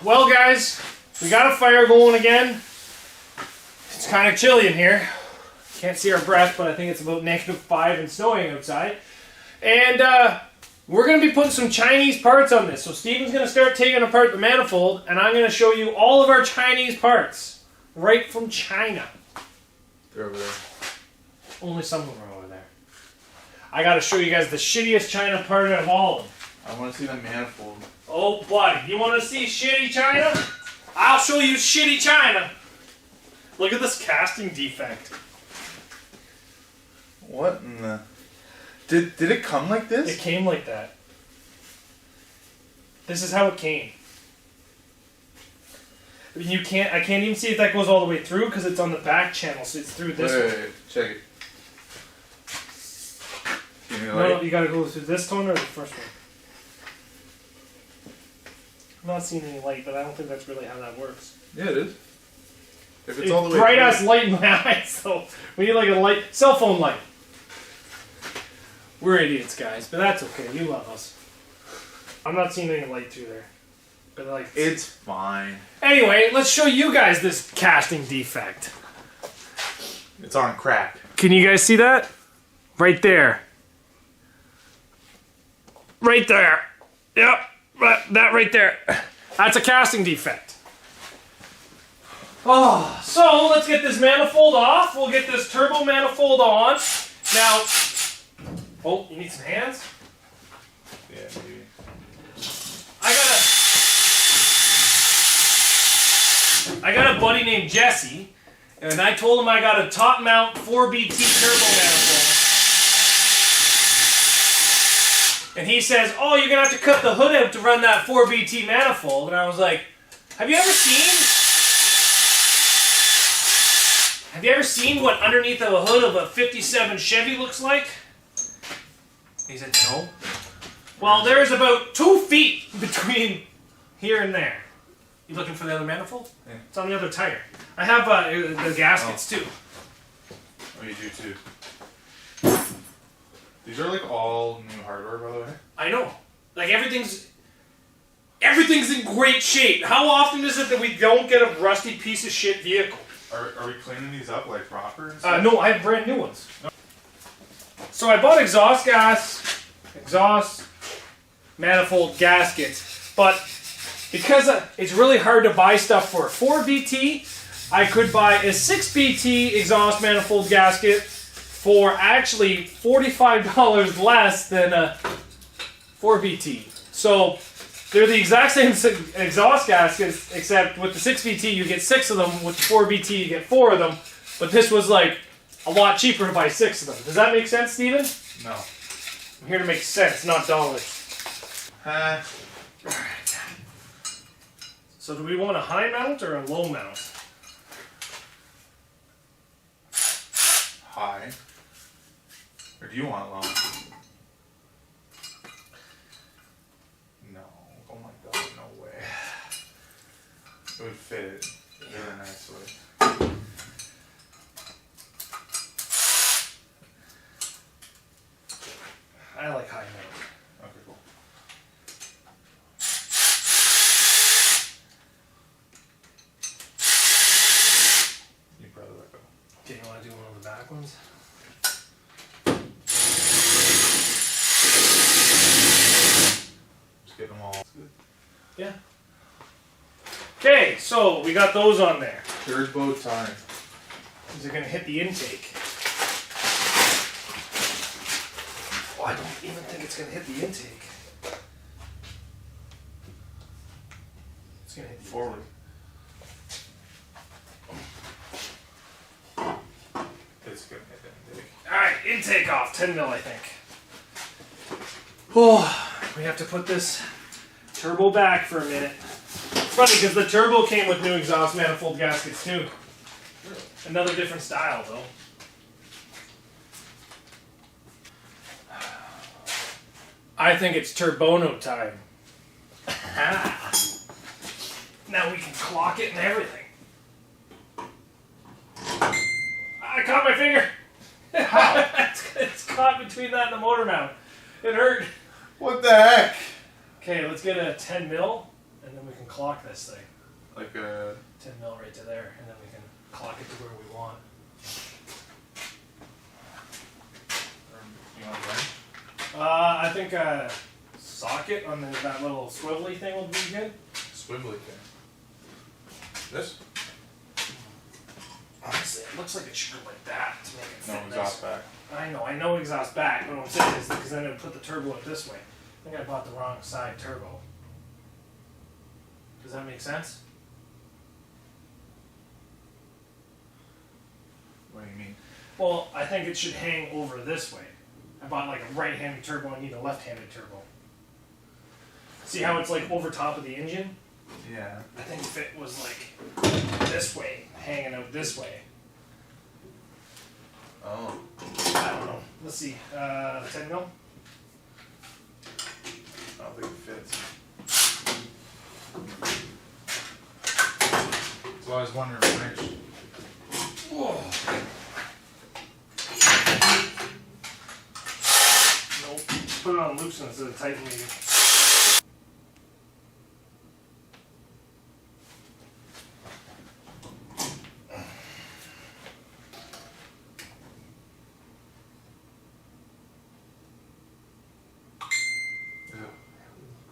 Well, guys, we got a fire going again. It's kind of chilly in here. Can't see our breath, but I think it's about -5 and snowing outside. And we're going to be putting some Chinese parts on this. So Steven's going to start taking apart the manifold, and I'm going to show you all of our Chinese parts. Right from China. They're over there. Only some of them are over there. I got to show you guys the shittiest China part of all of them. I want to see the manifold. Oh, buddy, you want to see shitty China? I'll show you shitty China. Look at this casting defect. What in the... Did it come like this? It came like that. This is how it came. You can't. I can't even see if that goes all the way through because it's on the back channel, so it's through this one. Wait, check it. No, you gotta go through this one or the first one. I'm not seeing any light, but I don't think that's really how that works. Yeah, it is. If it's all the way bright ass light in my eyes, so we need like a light, cell phone light. We're idiots, guys, but that's okay. You love us. I'm not seeing any light through there. But like, it's fine. Anyway, let's show you guys this casting defect. It's on crack. Can you guys see that? Right there. Right there. Yep. That right there. That's a casting defect. Oh, so let's get this manifold off. We'll get this turbo manifold on. Now, oh, you need some hands? Yeah, maybe. I got a buddy named Jesse, and I told him I got a top mount 4BT turbo manifold. And he says, oh, you're going to have to cut the hood out to run that 4BT manifold. And I was like, have you ever seen what underneath of a hood of a 57 Chevy looks like? He said, no. Well, there's about 2 feet between here and there. You looking for the other manifold? Yeah. It's on the other tire. I have the gaskets too. Oh, you do too. These are like all new hardware, by the way. I know. Like everything's in great shape. How often is it that we don't get a rusty piece of shit vehicle? Are we cleaning these up like proper? No, I have brand new ones. No. So I bought exhaust manifold gaskets, but because it's really hard to buy stuff for a 4BT, I could buy a 6BT exhaust manifold gasket for actually $45 less than a 4BT. So they're the exact same exhaust gaskets, except with the 6BT you get 6 of them, with the 4BT you get 4 of them, but this was like a lot cheaper to buy 6 of them. Does that make sense, Steven? No. I'm here to make sense, not dollars. Alright. So do we want a high mount or a low mount? High. Or do you want low? No. Oh my god, no way. It would fit really nicely. I like high mount. Okay, cool. You probably let go. Okay, you want to do one of the back ones? Just get them all. Yeah. Okay, so we got those on there. Turbo time. These are going to hit the intake. Oh, I don't even think it's going to hit the intake. It's going to hit the Forward. It's gonna hit the intake. Alright, intake off. 10 mil, I think. Oh, we have to put this turbo back for a minute. It's funny because the turbo came with new exhaust manifold gaskets too. Another different style though. I think it's turbono time. Now we can clock it and everything. I caught my finger. How? It's caught between that and the motor mount. It hurt. What the heck? Okay, let's get a 10 mil. and then we can clock this thing. Like a 10 mil right to there, and then we can clock it to where we want. you want a wrench? I think a socket on that little swivelly thing will be good. Swivelly thing. This? Honestly, it looks like it should go like that to make it fit. No exhaust back. I know exhaust back, but what I'm saying is because then it would put the turbo up this way. I think I bought the wrong side turbo. Does that make sense? What do you mean? Well, I think it should hang over this way. I bought like a right-handed turbo, I need a left-handed turbo. See how it's like over top of the engine? Yeah. I think if it was like this way, hanging out this way. Oh. I don't know. Let's see. 10 mil? I don't think it fits. So I was wondering which. Whoa. Nope. Put it on loosen instead of tighten maybe.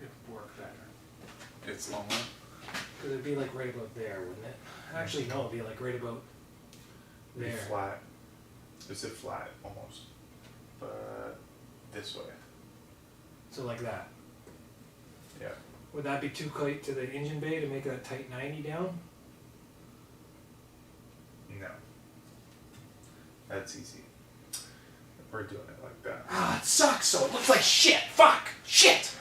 It'd work better. It's long. Because it'd be like right about there, wouldn't it? Actually, no, it'd be like right about Be there. flat. It's a flat almost. But this way. So like that. Yeah. Would that be too tight to the engine bay to make a tight 90 down? No. That's easy. We're doing it like that. Ah, it sucks, so it looks like shit. Fuck. Shit.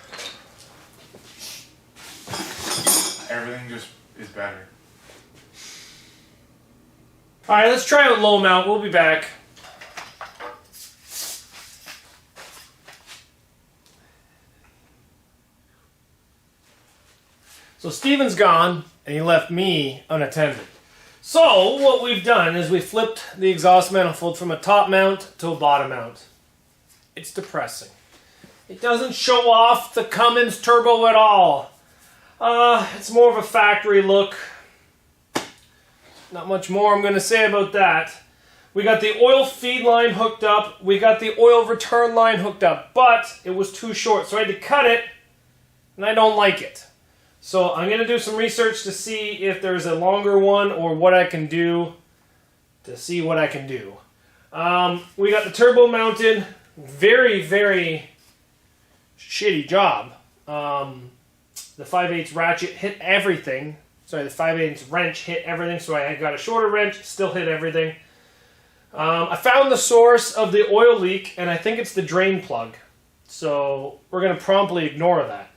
Everything just is better. Alright, let's try out low mount. We'll be back. So Steven's gone, and he left me unattended. So what we've done is we flipped the exhaust manifold from a top mount to a bottom mount. It's depressing. It doesn't show off the Cummins turbo at all. It's more of a factory look. Not much more I'm going to say about that. We got the oil feed line hooked up. We got the oil return line hooked up, but it was too short, so I had to cut it, and I don't like it. So I'm going to do some research to see if there's a longer one or what I can do to see what I can do. We got the turbo mounted. Very, very shitty job. The 5/8 ratchet hit everything. Sorry, the 5/8 wrench hit everything, so I got a shorter wrench, still hit everything. I found the source of the oil leak, and I think it's the drain plug. So we're going to promptly ignore that.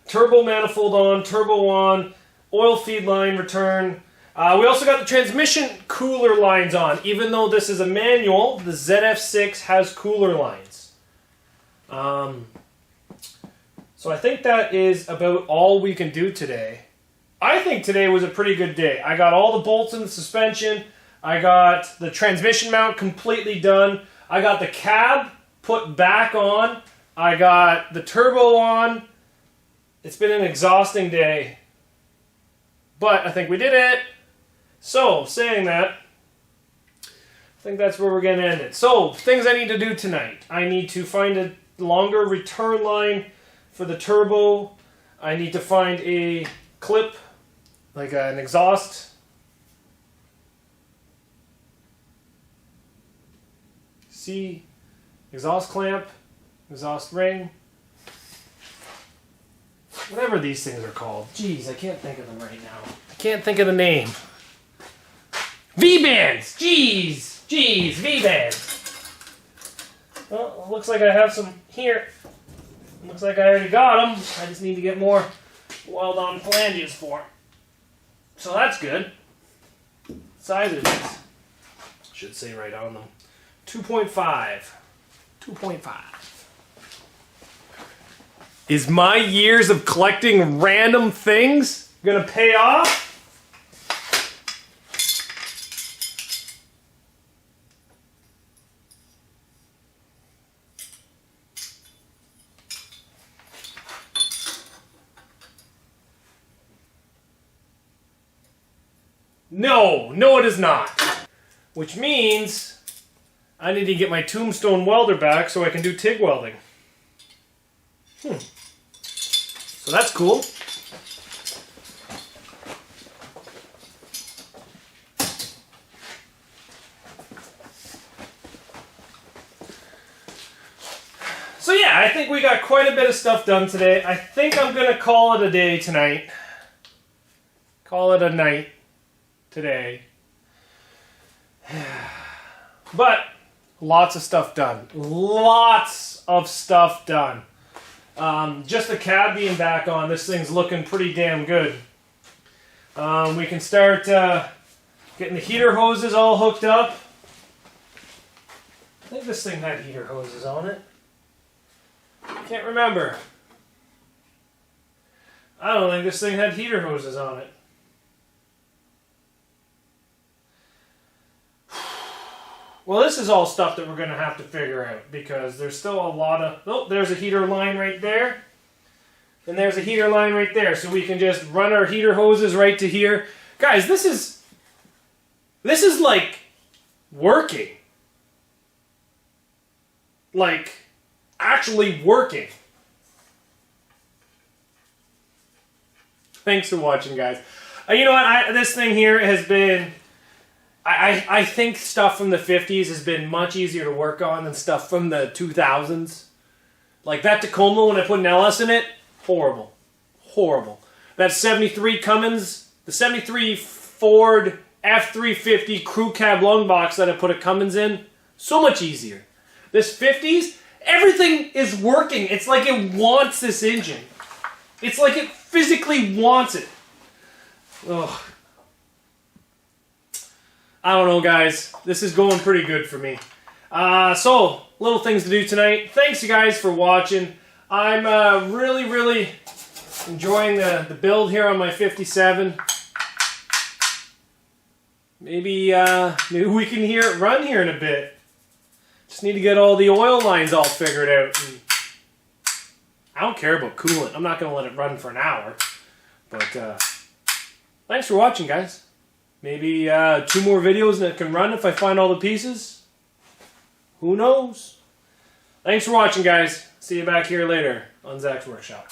Turbo manifold on, oil feed line return. We also got the transmission cooler lines on. Even though this is a manual, the ZF6 has cooler lines. So I think that is about all we can do today. I think today was a pretty good day. I got all the bolts in the suspension. I got the transmission mount completely done. I got the cab put back on. I got the turbo on. It's been an exhausting day. But I think we did it. So, saying that, I think that's where we're going to end it. So, things I need to do tonight. I need to find a longer return line for the turbo. I need to find a clip, like an exhaust. See, exhaust clamp, exhaust ring. Whatever these things are called. Jeez, I can't think of them right now. I can't think of the name. V-bands! Jeez, V-bands. Well, it looks like I have some here. Looks like I already got them. I just need to get more weld-on flanges for them. So that's good. What size are these? Should say right on them. 2.5. 2.5. Is my years of collecting random things gonna pay off? No, no it is not. Which means I need to get my tombstone welder back so I can do TIG welding. So that's cool. So yeah, I think we got quite a bit of stuff done today. I think I'm going to call it a day tonight. Call it a night today. But lots of stuff done. Lots of stuff done. Just the cab being back on, this thing's looking pretty damn good. We can start getting the heater hoses all hooked up. I think this thing had heater hoses on it. Can't remember. I don't think this thing had heater hoses on it. Well, this is all stuff that we're going to have to figure out because there's still a lot of... Oh, there's a heater line right there. And there's a heater line right there. So we can just run our heater hoses right to here. Guys, this is like working. Like actually working. Thanks for watching, guys. You know what? This thing here has been... I think stuff from the 50s has been much easier to work on than stuff from the 2000s. Like that Tacoma, when I put an LS in it, horrible. Horrible. That 73 Cummins, the 73 Ford F350 crew cab lung box that I put a Cummins in, so much easier. This 50s, everything is working. It's like it wants this engine. It's like it physically wants it. Ugh. I don't know, guys. This is going pretty good for me. So, little things to do tonight. Thanks, you guys, for watching. I'm really enjoying the build here on my 57. Maybe we can hear it run here in a bit. Just need to get all the oil lines all figured out. And I don't care about coolant. I'm not going to let it run for an hour. But thanks for watching, guys. Maybe 2 more videos that can run if I find all the pieces. Who knows? Thanks for watching, guys. See you back here later on Zach's Workshop.